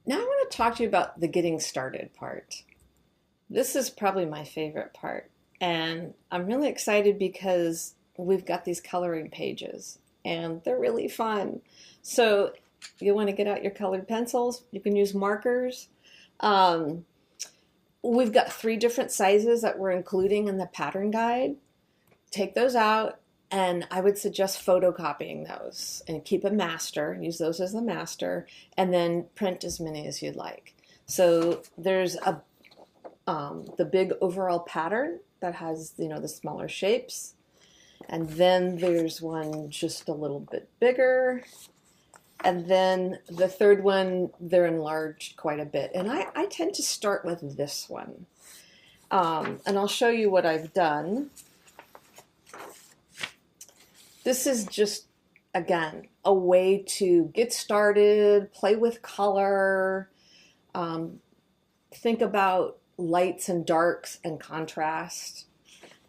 Now I want to talk to you about the getting started part. This is probably my favorite part. And I'm really excited because we've got these coloring pages and they're really fun. So you want to get out your colored pencils, you can use markers. Um, we've got 3 different sizes that we're including in the pattern guide. Take those out, and I would suggest photocopying those and keep a master, use those as the master, and then print as many as you'd like. So there's the big overall pattern that has, the smaller shapes. And then there's one just a little bit bigger. And then the third one, they're enlarged quite a bit. And I tend to start with this one. And I'll show you what I've done. This is just, again, a way to get started, play with color, think about lights and darks and contrast.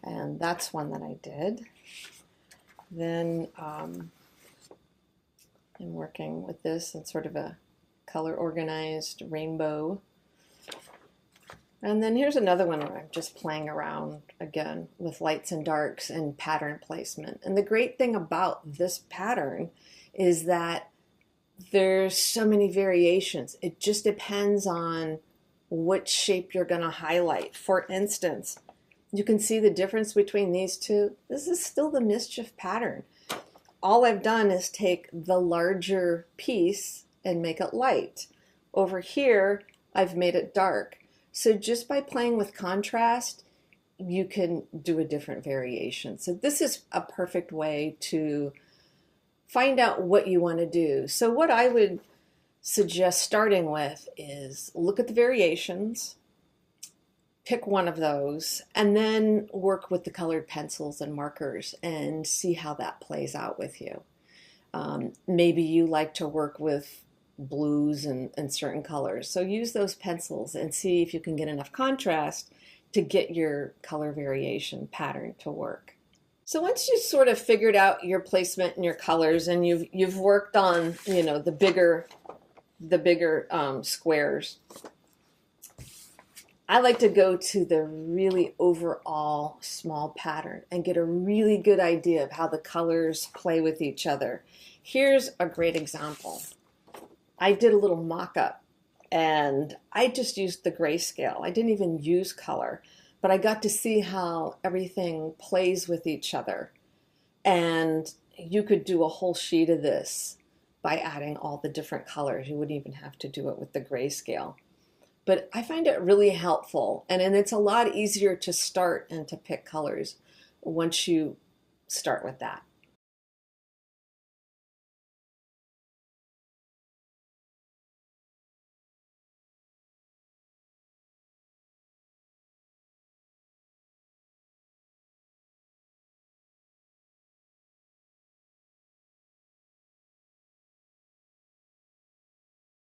And that's one that I did. Then I'm working with this in sort of a color organized rainbow. And then here's another one where I'm just playing around again with lights and darks and pattern placement. And the great thing about this pattern is that there's so many variations. It just depends on what shape you're going to highlight. For instance, you can see the difference between these two. This is still the Mischief pattern. All I've done is take the larger piece and make it light. Over here, I've made it dark. So just by playing with contrast, you can do a different variation. So this is a perfect way to find out what you want to do. So what I would suggest starting with is look at the variations, pick one of those, and then work with the colored pencils and markers and see how that plays out with you. Maybe you like to work with blues and certain colors. So use those pencils and see if you can get enough contrast to get your color variation pattern to work. So once you've sort of figured out your placement and your colors, and you've worked on the bigger squares, I like to go to the really overall small pattern and get a really good idea of how the colors play with each other. Here's a great example. I did a little mock-up and I just used the grayscale. I didn't even use color, but I got to see how everything plays with each other. And you could do a whole sheet of this by adding all the different colors. You wouldn't even have to do it with the grayscale. But I find it really helpful, and it's a lot easier to start and to pick colors once you start with that.